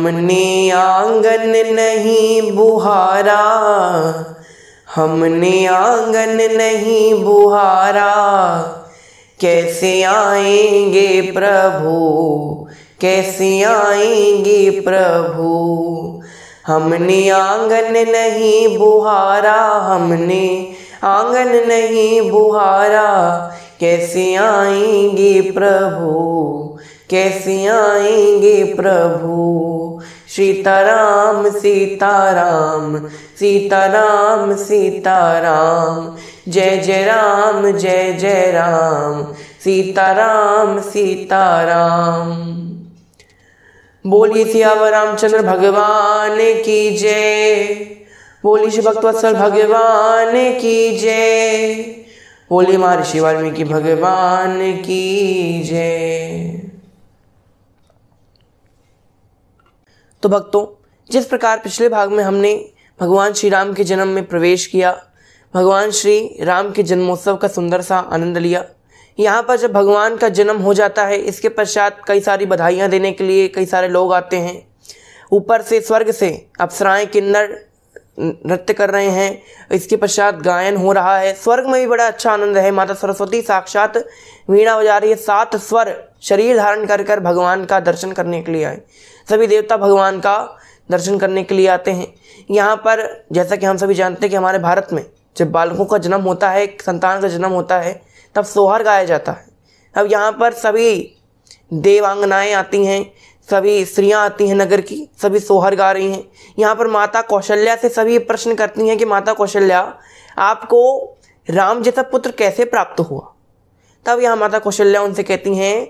हमने आंगन नहीं बुहारा, हमने आंगन नहीं बुहारा, कैसे आएंगे प्रभु, कैसे आएंगे प्रभु। हमने आंगन नहीं बुहारा, हमने आंगन नहीं बुहारा, कैसे आएंगे प्रभु, कैसे आएंगे प्रभु। सीताराम सीताराम सीताराम सीताराम, जय जय राम जय जय राम, सीताराम सीताराम। बोलिए सियावर रामचंद्र भगवान की जय, बोलिए श्री भक्तवत्सल भगवान की जय, बोलिए महर्षि वाल्मीकि भगवान की जय। तो भक्तों, जिस प्रकार पिछले भाग में हमने भगवान श्री राम के जन्म में प्रवेश किया, भगवान श्री राम के जन्मोत्सव का सुंदर सा आनंद लिया, यहाँ पर जब भगवान का जन्म हो जाता है, इसके पश्चात कई सारी बधाइयाँ देने के लिए कई सारे लोग आते हैं। ऊपर से स्वर्ग से अप्सराएं किन्नर नृत्य कर रहे हैं, इसके पश्चात गायन हो रहा है। स्वर्ग में भी बड़ा अच्छा आनंद है। माता सरस्वती साक्षात वीणा बजा रही है। 7 स्वर शरीर धारण कर कर भगवान का दर्शन करने के लिए आए। सभी देवता भगवान का दर्शन करने के लिए आते हैं। यहाँ पर जैसा कि हम सभी जानते हैं कि हमारे भारत में जब बालकों का जन्म होता है, एक संतान का जन्म होता है, तब सोहर गाया जाता है। अब यहाँ पर सभी देवांगनाएं आती हैं, सभी स्त्रियां आती हैं नगर की, सभी सोहर गा रही हैं। यहाँ पर माता कौशल्या से सभी प्रश्न करती हैं कि माता कौशल्या, आपको राम जैसा पुत्र कैसे प्राप्त हुआ। तब यहाँ माता कौशल्या उनसे कहती हैं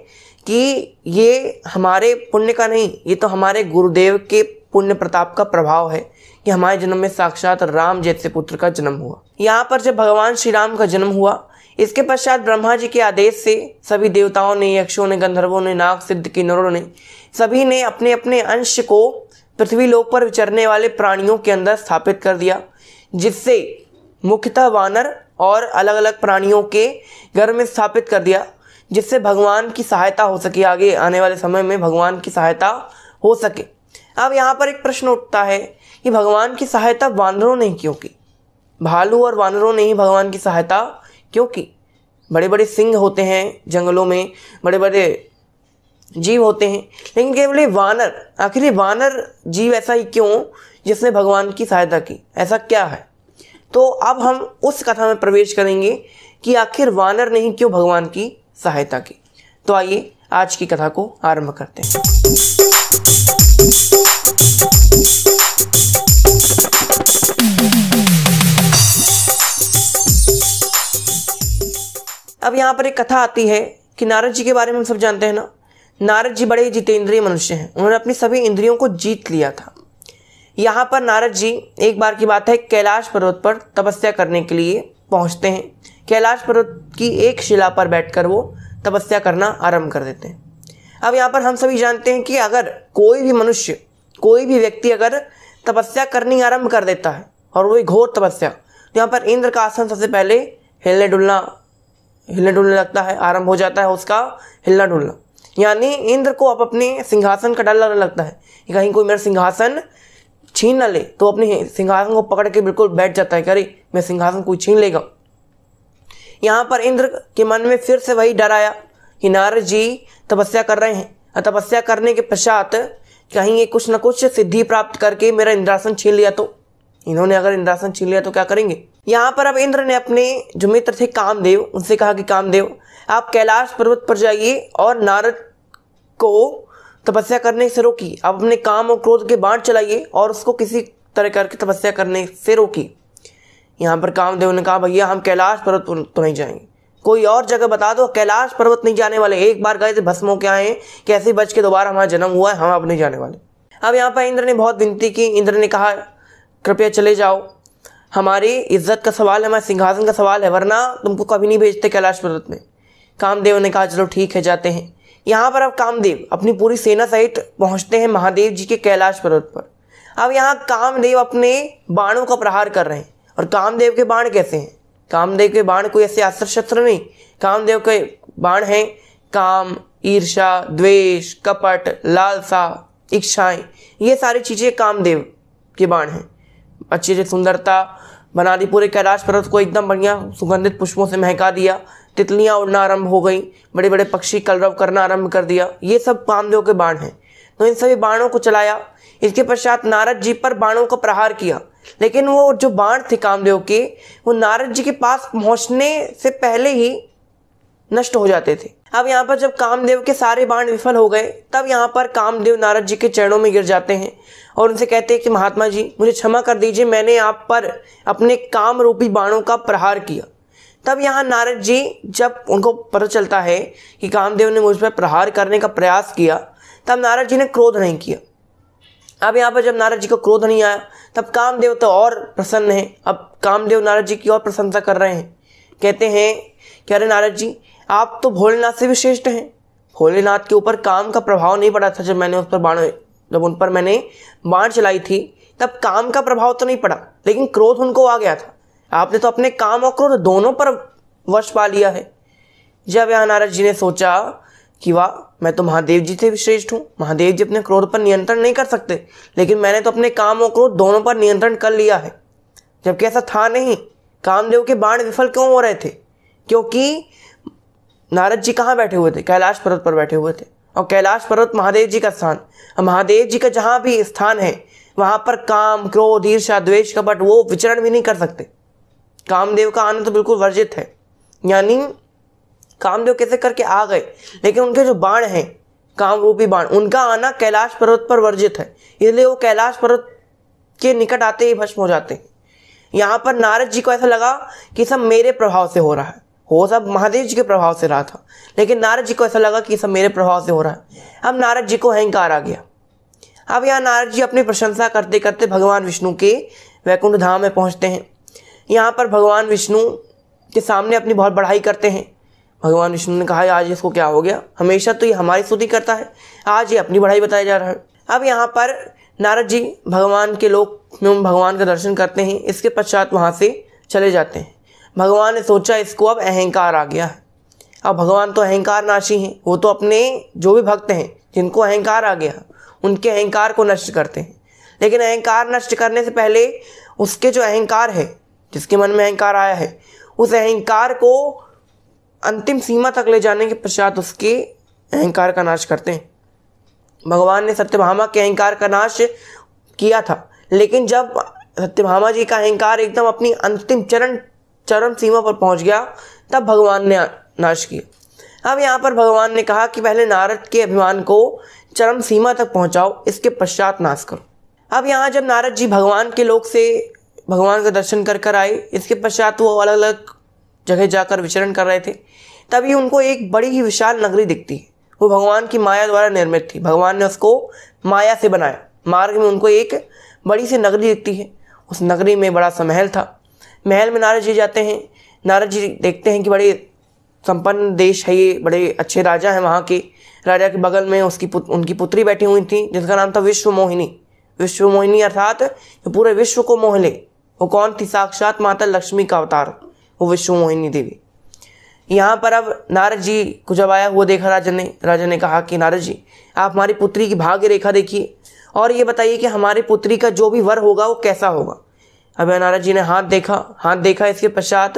कि ये हमारे पुण्य का नहीं, ये तो हमारे गुरुदेव के पुण्य प्रताप का प्रभाव है कि हमारे जन्म में साक्षात राम जैसे पुत्र का जन्म हुआ। यहाँ पर जब भगवान श्री राम का जन्म हुआ, इसके पश्चात ब्रह्मा जी के आदेश से सभी देवताओं ने, यक्षों ने, गंधर्वों ने, नाग सिद्ध किन्नरों ने, सभी ने अपने अपने अंश को पृथ्वी लोक पर विचरने वाले प्राणियों के अंदर स्थापित कर दिया, जिससे मुख्यतः वानर और अलग अलग प्राणियों के घर में स्थापित कर दिया, जिससे भगवान की सहायता हो सके, आगे आने वाले समय में भगवान की सहायता हो सके। अब यहाँ पर एक प्रश्न उठता है कि भगवान की सहायता वानरों ने क्यों की? भालू और वानरों ने ही भगवान की सहायता क्यों की? बड़े बड़े सिंह होते हैं जंगलों में, बड़े बड़े जीव होते हैं, लेकिन केवल ये वानर, आखिर ये वानर जीव ऐसा ही क्यों जिसने भगवान की सहायता की? ऐसा क्या है? तो अब हम उस कथा में प्रवेश करेंगे कि आखिर वानर ने ही क्यों भगवान की सहायता की। तो आइए आज की कथा को आरंभ करते हैं। अब यहाँ पर एक कथा आती है कि नारद जी के बारे में हम सब जानते हैं ना। नारद जी बड़े जितेंद्रिय मनुष्य हैं, उन्होंने अपनी सभी इंद्रियों को जीत लिया था। यहाँ पर नारद जी, एक बार की बात है, कैलाश पर्वत पर तपस्या करने के लिए पहुँचते हैं। कैलाश पर्वत की एक शिला पर बैठकर वो तपस्या करना आरंभ कर देते हैं। अब यहाँ पर हम सभी जानते हैं कि अगर कोई भी मनुष्य, कोई भी व्यक्ति अगर तपस्या करनी आरंभ कर देता है और वही घोर तपस्या, तो यहाँ पर इंद्र का आसन सबसे पहले हिलने डुलने लगता है, आरंभ हो जाता है उसका हिलना डुलना। यानी इंद्र को अब अपने सिंहासन का डर लगने लगता है कि कहीं कोई मेरा सिंहासन छीन न ले, तो अपने सिंहासन को पकड़ के बिल्कुल बैठ जाता है कि अरे मैं सिंहासन कोई छीन लेगा। यहाँ पर इंद्र के मन में फिर से वही डर आया कि नारद जी तपस्या कर रहे हैं, और तपस्या करने के पश्चात कहीं ये कुछ न कुछ सिद्धि प्राप्त करके मेरा इंद्रासन छीन लिया, तो इन्होंने अगर इंद्रासन छीन लिया तो क्या करेंगे। यहाँ पर अब इंद्र ने अपने जो मित्र थे कामदेव, उनसे कहा कि कामदेव, आप कैलाश पर्वत पर जाइए और नारद को तपस्या करने से रोकिए। आप अपने काम और क्रोध के बाण चलाइए और उसको किसी तरह करके तपस्या करने से रोकिए। यहाँ पर कामदेव ने कहा, भैया हम कैलाश पर्वत तो नहीं जाएंगे, कोई और जगह बता दो। कैलाश पर्वत नहीं जाने वाले, एक बार गए थे भस्म होके आए हैं, कैसे बच के दोबारा हमारा जन्म हुआ है, हम अब नहीं जाने वाले। अब यहाँ पर इंद्र ने बहुत विनती की। इंद्र ने कहा, कृपया चले जाओ, हमारी इज्जत का सवाल है, हमारे सिंहासन का सवाल है, वरना तुमको कभी नहीं भेजते कैलाश पर्वत में। कामदेव ने कहा, चलो ठीक है, जाते हैं। यहाँ पर अब कामदेव अपनी पूरी सेना सहित पहुँचते हैं महादेव जी के कैलाश पर्वत पर। अब यहाँ कामदेव अपने बाणों का प्रहार कर रहे हैं। और कामदेव के बाण कैसे हैं? कामदेव के बाण कोई ऐसे अस्त्र शस्त्र नहीं, कामदेव के बाण हैं काम, ईर्ष्या, द्वेष, कपट, लालसा, इच्छाएं, ये सारी चीज़ें कामदेव के बाण हैं। अच्छी अच्छी सुंदरता बना दी, पूरे कैलाश पर्वत को एकदम बढ़िया सुगंधित पुष्पों से महका दिया, तितलियां उड़ना आरंभ हो गई, बड़े बड़े पक्षी कलरव करना आरंभ कर दिया। ये सब कामदेव के बाण हैं। तो इन सभी बाणों को चलाया। इसके पश्चात नारद जी पर बाणों का प्रहार किया, लेकिन वो जो बाण थे कामदेव के, वो नारद जी के पास पहुंचने से पहले ही नष्ट हो जाते थे। अब यहाँ पर जब कामदेव के सारे बाण विफल हो गए, तब यहाँ पर कामदेव नारद जी के चरणों में गिर जाते हैं और उनसे कहते हैं कि महात्मा जी मुझे क्षमा कर दीजिए, मैंने आप पर अपने काम रूपी बाणों का प्रहार किया। तब यहाँ नारद जी, जब उनको पता चलता है कि कामदेव ने मुझ पर प्रहार करने का प्रयास किया, तब नारद जी ने क्रोध नहीं किया। अब यहाँ पर जब नारद जी को क्रोध नहीं आया, तब कामदेव तो और प्रसन्न हैं। अब कामदेव नारद जी की और प्रशंसा कर रहे हैं, कहते हैं कि अरे नारद जी, आप तो भोलेनाथ से भी श्रेष्ठ हैं। भोलेनाथ के ऊपर काम का प्रभाव नहीं पड़ा था। जब उन पर मैंने बाण चलाई थी, तब काम का प्रभाव तो नहीं पड़ा, लेकिन क्रोध उनको आ गया था। आपने तो अपने काम और क्रोध दोनों पर वश पा लिया है। जब यहाँ नारद जी ने सोचा कि वाह, मैं तो महादेव जी से भी श्रेष्ठ हूँ। महादेव जी अपने क्रोध पर नियंत्रण नहीं कर सकते, लेकिन मैंने तो अपने काम और क्रोध दोनों पर नियंत्रण कर लिया है। जबकि ऐसा था नहीं। कामदेव के बाण विफल क्यों हो रहे थे? क्योंकि नारद जी कहाँ बैठे हुए थे? कैलाश पर्वत पर बैठे हुए थे, और कैलाश पर्वत महादेव जी का स्थान। और महादेव जी का जहाँ भी स्थान है, वहाँ पर काम, क्रोध, ईर्ष्या, द्वेष, कपट वो विचरण भी नहीं कर सकते। कामदेव का आना तो बिल्कुल वर्जित है। यानी कामदेव कैसे करके आ गए, लेकिन उनके जो बाण हैं, काम रूपी बाण, उनका आना कैलाश पर्वत पर वर्जित है, इसलिए वो कैलाश पर्वत के निकट आते ही भस्म हो जाते हैं। यहाँ पर नारद जी को ऐसा लगा कि सब मेरे प्रभाव से हो रहा है। वो सब महादेव जी के प्रभाव से रहा था, लेकिन नारद जी को ऐसा लगा कि सब मेरे प्रभाव से हो रहा है। अब नारद जी को अहंकार आ गया। अब यहाँ नारद जी अपनी प्रशंसा करते करते भगवान विष्णु के वैकुंठ धाम में पहुँचते हैं। यहाँ पर भगवान विष्णु के सामने अपनी बहुत बढ़ाई करते हैं। भगवान विष्णु ने कहा, आज इसको क्या हो गया? हमेशा तो ये हमारी स्तुति करता है, आज ये अपनी बढ़ाई बताया जा रहा है। अब यहाँ पर नारद जी भगवान के लोक में भगवान का दर्शन करते हैं। इसके पश्चात वहाँ से चले जाते हैं। भगवान ने सोचा इसको अब अहंकार आ गया है। अब भगवान तो अहंकार नाशी हैं, वो तो अपने जो भी भक्त हैं जिनको अहंकार आ गया, उनके अहंकार को नष्ट करते हैं। लेकिन अहंकार नष्ट करने से पहले उसके जो अहंकार है, जिसके मन में अहंकार आया है, उस अहंकार को अंतिम सीमा तक ले जाने के पश्चात उसके अहंकार का नाश करते हैं। भगवान ने सत्यभामा के अहंकार का नाश किया था, लेकिन जब सत्यभामा जी का अहंकार एकदम अपनी अंतिम चरम सीमा पर पहुंच गया, तब भगवान ने नाश किया। अब यहाँ पर भगवान ने कहा कि पहले नारद के अभिमान को चरम सीमा तक पहुंचाओ, इसके पश्चात नाश करो। अब यहाँ जब नारद जी भगवान के लोक से भगवान का दर्शन कर कर आए, इसके पश्चात वो अलग अलग जगह जाकर विचरण कर रहे थे, तभी उनको एक बड़ी ही विशाल नगरी दिखती है। वो भगवान की माया द्वारा निर्मित थी। भगवान ने उसको माया से बनाया। मार्ग में उनको एक बड़ी सी नगरी दिखती है। उस नगरी में बड़ा सा महल था। महल में नारद जी जाते हैं। नारद जी देखते हैं कि बड़े संपन्न देश है ये, बड़े अच्छे राजा हैं। वहाँ के राजा के बगल में उनकी पुत्री बैठी हुई थी, जिसका नाम था विश्व मोहिनी। विश्व मोहिनी अर्थात जो पूरे विश्व को मोह ले। वो कौन थी? साक्षात माता लक्ष्मी का अवतार, वो विश्व मोहिनी देवी। यहाँ पर अब नारद जी को जब आया हुआ देखा राजा ने कहा कि नारद जी, आप हमारी पुत्री की भाग्य रेखा देखिए और ये बताइए कि हमारी पुत्री का जो भी वर होगा वो कैसा होगा। अब नारद जी ने हाथ देखा। इसके पश्चात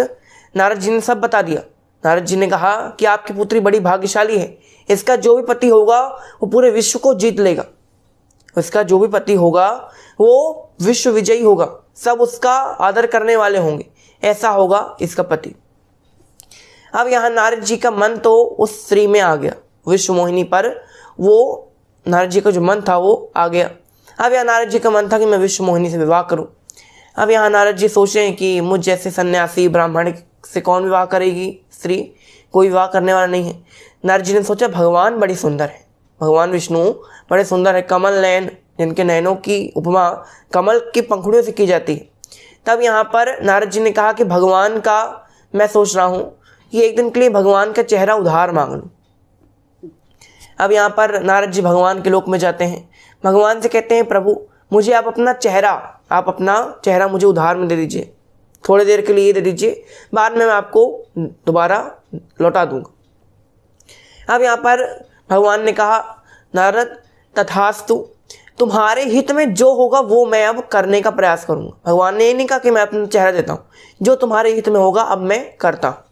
नारद जी ने सब बता दिया। नारद जी ने कहा कि आपकी पुत्री बड़ी भाग्यशाली है। इसका जो भी पति होगा वो पूरे विश्व को जीत लेगा। इसका जो भी पति होगा वो विश्व विजयी होगा। सब उसका आदर करने वाले होंगे। ऐसा होगा इसका पति। अब यहाँ नारद जी का मन तो उस स्त्री में आ गया, विश्व मोहिनी पर। वो नारद जी का जो मन था वो आ गया। अब यहाँ नारद जी का मन था कि मैं विश्व मोहिनी से विवाह करूं। अब यहाँ नारद जी सोच रहे हैं कि मुझ जैसे सन्यासी ब्राह्मण से कौन विवाह करेगी स्त्री? कोई विवाह करने वाला नहीं है। नारद जी ने सोचा भगवान बड़ी सुंदर है, भगवान विष्णु बड़े सुंदर है, कमल नयन, जिनके नयनों की उपमा कमल की पंखुड़ियों से की जाती है। तब यहाँ पर नारद जी ने कहा कि भगवान का मैं सोच रहा हूँ कि एक दिन के लिए भगवान का चेहरा उधार मांग लूँ। अब यहाँ पर नारद जी भगवान के लोक में जाते हैं। भगवान से कहते हैं, प्रभु मुझे आप अपना चेहरा मुझे उधार में दे दीजिए, थोड़ी देर के लिए दे दीजिए, बाद में मैं आपको दोबारा लौटा दूंगा। अब यहाँ पर भगवान ने कहा, नारद तथास्तु, तुम्हारे हित में जो होगा वो मैं अब करने का प्रयास करूंगा। भगवान ने ये नहीं कहा कि मैं अपना चेहरा देता हूँ, जो तुम्हारे हित में होगा अब मैं करता हूँ।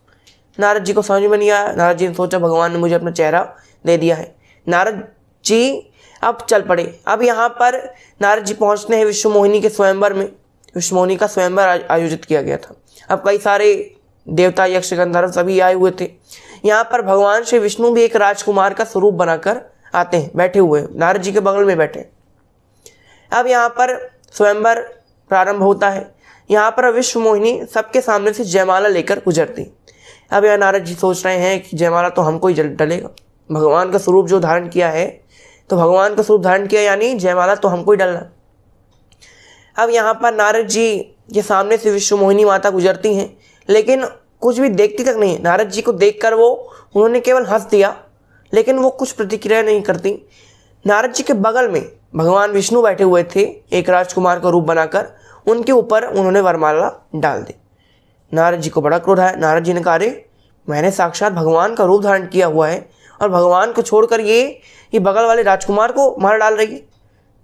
नारद जी को समझ में नहीं आया। नारद जी ने सोचा भगवान ने मुझे अपना चेहरा दे दिया है। नारद जी अब चल पड़े। अब यहाँ पर नारद जी पहुँचते हैं विश्वमोहिनी के स्वयंवर में। विश्वमोहिनी का स्वयंवर आयोजित किया गया था। अब कई सारे देवता, यक्ष, गंधर्व सभी आए हुए थे। यहाँ पर भगवान श्री विष्णु भी एक राजकुमार का स्वरूप बनाकर आते हैं, बैठे हुए हैं, नारद जी के बगल में बैठे। अब यहाँ पर स्वयंवर प्रारंभ होता है। यहाँ पर विश्वमोहिनी सबके सामने से जयमाला लेकर गुजरती। अब यहाँ नारद जी सोच रहे हैं कि जयमाला तो हमको ही डलेगा। भगवान का स्वरूप जो धारण किया है, तो भगवान का स्वरूप धारण किया यानी जयमाला तो हमको ही डलना। अब यहाँ पर नारद जी के सामने से विश्वमोहिनी माता गुजरती हैं, लेकिन कुछ भी देखती तक नहीं। नारद जी को देखकर उन्होंने केवल हंस दिया, लेकिन वो कुछ प्रतिक्रिया नहीं करती। नारद जी के बगल में भगवान विष्णु बैठे हुए थे, एक राजकुमार का रूप बनाकर। उनके ऊपर उन्होंने वरमाला डाल दी। नारद जी को बड़ा क्रोध आया। नारद जी ने कहा, अरे मैंने साक्षात भगवान का रूप धारण किया हुआ है और भगवान को छोड़कर ये बगल वाले राजकुमार को मार डाल रही है।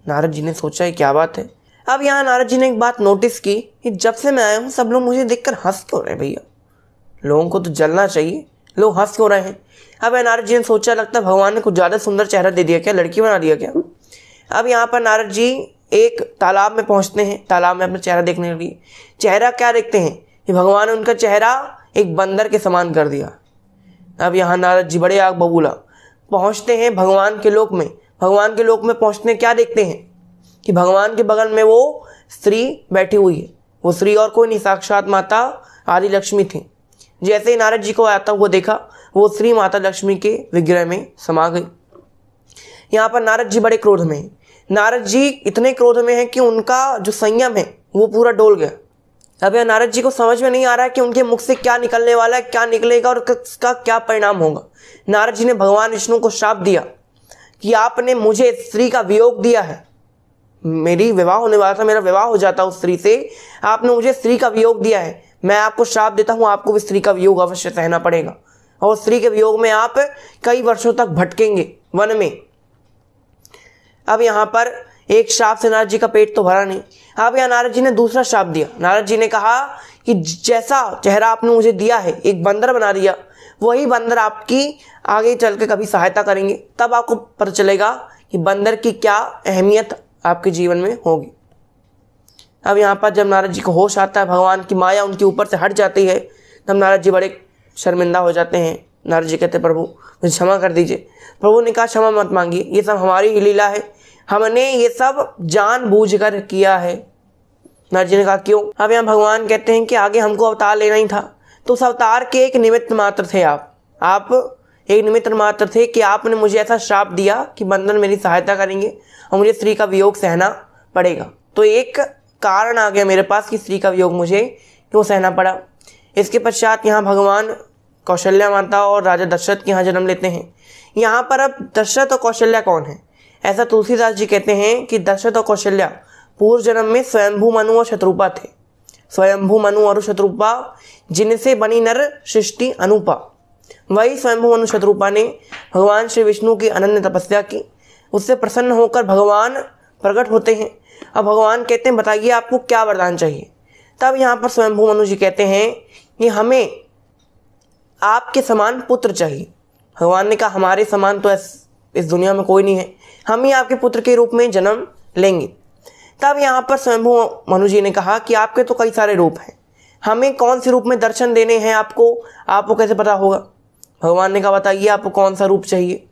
नारद जी ने सोचा ये क्या बात है। अब यहाँ नारद जी ने एक बात नोटिस की कि जब से मैं आया हूँ सब लोग मुझे देखकर हंस क्यों रहे। भैया, लोगों को तो जलना चाहिए, लोग हंस क्यों रहे हैं। अब नारद जी ने सोचा लगता है भगवान ने कुछ ज़्यादा सुंदर चेहरा दे दिया क्या, लड़की बना दिया क्या। अब यहाँ पर नारद जी एक तालाब में पहुँचते हैं, तालाब में अपना चेहरा देखने के लिए। चेहरा क्या देखते हैं कि भगवान ने उनका चेहरा एक बंदर के समान कर दिया। अब यहाँ नारद जी बड़े आग बबूला पहुँचते हैं भगवान के लोक में। भगवान के लोक में पहुँचने क्या देखते हैं कि भगवान के बगल में वो स्त्री बैठी हुई है। वो स्त्री और कोई नहीं, साक्षात माता आदि लक्ष्मी थी। जैसे ही नारद जी को आता हुआ देखा, वो स्त्री माता लक्ष्मी के विग्रह में समा गई। यहाँ पर नारद जी बड़े क्रोध में हैं। नारद जी इतने क्रोध में हैं कि उनका जो संयम है वो पूरा डोल गया। अब यह नारद जी को समझ में नहीं आ रहा है कि उनके मुख से क्या निकलने वाला है, क्या निकलेगा और इसका क्या परिणाम होगा। नारद जी ने भगवान विष्णु को श्राप दिया कि आपने मुझे स्त्री का वियोग दिया है। मेरी विवाह होने वाला था, मेरा विवाह हो जाता उस स्त्री से, आपने मुझे स्त्री का वियोग दिया है। मैं आपको श्राप देता हूँ, आपको भी स्त्री का वियोग अवश्य सहना पड़ेगा और स्त्री के वियोग में आप कई वर्षों तक भटकेंगे वन में। अब यहाँ पर एक श्राप से नारद जी का पेट तो भरा नहीं। अब यहाँ नारद जी ने दूसरा श्राप दिया। नारद जी ने कहा कि जैसा चेहरा आपने मुझे दिया है, एक बंदर बना दिया, वही बंदर आपकी आगे चल के कभी सहायता करेंगे, तब आपको पता चलेगा कि बंदर की क्या अहमियत आपके जीवन में होगी। अब यहाँ पर जब नारद जी को होश आता है, भगवान की माया उनके ऊपर से हट जाती है, तब नारद जी बड़े शर्मिंदा हो जाते हैं। नारद जी कहते, प्रभु मुझे क्षमा कर दीजिए। प्रभु ने कहा, क्षमा मत मांगिए, ये सब हमारी ही लीला है, हमने ये सब जानबूझकर किया है। नारद जी ने कहा, क्यों। अब यहाँ भगवान कहते हैं कि आगे हमको अवतार लेना ही था, तो उस अवतार के एक निमित्त मात्र थे आप एक निमित्त मात्र थे कि आपने मुझे ऐसा श्राप दिया कि बंदर मेरी सहायता करेंगे और मुझे स्त्री का वियोग सहना पड़ेगा। तो एक कारण आ गया मेरे पास कि स्त्री का वियोग मुझे क्यों सहना पड़ा। इसके पश्चात यहाँ भगवान कौशल्या माता और राजा दशरथ के यहाँ जन्म लेते हैं। यहाँ पर अब दशरथ और कौशल्या कौन है, ऐसा तुलसीदास जी कहते हैं कि दशरथ और कौशल्या पूर्व जन्म में स्वयंभू मनु और शत्रुपा थे। स्वयंभू मनु और शत्रुपा जिनसे बनी नर सृष्टि अनुपा, वही स्वयंभू मनु शत्रुपा ने भगवान श्री विष्णु की अनन्य तपस्या की। उससे प्रसन्न होकर भगवान प्रकट होते हैं। अब भगवान कहते हैं, बताइए आपको क्या वरदान चाहिए। तब यहाँ पर स्वयंभू मनु जी कहते हैं कि हमें आपके समान पुत्र चाहिए। भगवान ने कहा, हमारे समान तो इस दुनिया में कोई नहीं है, हम ही आपके पुत्र के रूप में जन्म लेंगे। तब यहाँ पर स्वयंभू मनु जी ने कहा कि आपके तो कई सारे रूप हैं, हमें कौन से रूप में दर्शन देने हैं आपको कैसे पता होगा। भगवान ने कहा, बताइए आपको कौन सा रूप चाहिए।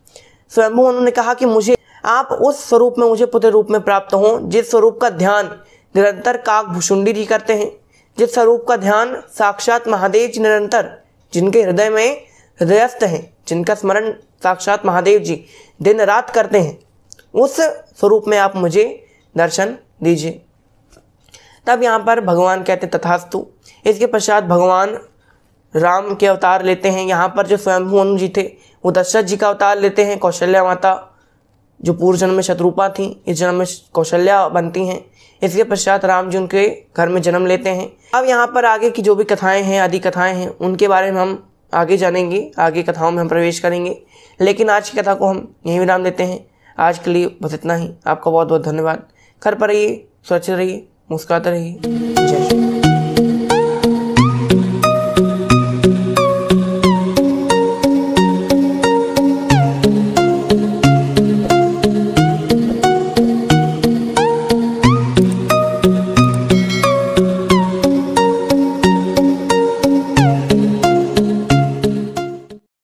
स्वयंभू मनु ने कहा कि मुझे आप उस स्वरूप में मुझे पुत्र रूप में प्राप्त हों जिस स्वरूप का ध्यान निरंतर काकभुषुंडी जी करते हैं, जिस स्वरूप का ध्यान साक्षात महादेव जी निरंतर, जिनके हृदय में हृदयस्थ हैं, जिनका स्मरण साक्षात महादेव जी दिन रात करते हैं, उस स्वरूप में आप मुझे दर्शन दीजिए। तब यहाँ पर भगवान कहते तथास्तु। इसके पश्चात भगवान राम के अवतार लेते हैं। यहाँ पर जो स्वयंभू मनु जी थे वो दशरथ जी का अवतार लेते हैं। कौशल्या माता जो पूर्व जन्म में शत्रुपा थी, इस जन्म में कौशल्या बनती हैं। इसके पश्चात राम जी उनके घर में जन्म लेते हैं। अब यहाँ पर आगे की जो भी कथाएं हैं, आदि कथाएं हैं, उनके बारे में हम आगे जानेंगे, आगे कथाओं में हम प्रवेश करेंगे। लेकिन आज की कथा को हम यहीं विराम देते हैं। आज के लिए बस इतना ही। आपका बहुत बहुत धन्यवाद। घर पर रहिए, सुरक्षित रहिए, मुस्कुराते रहिए। जय श्री राम।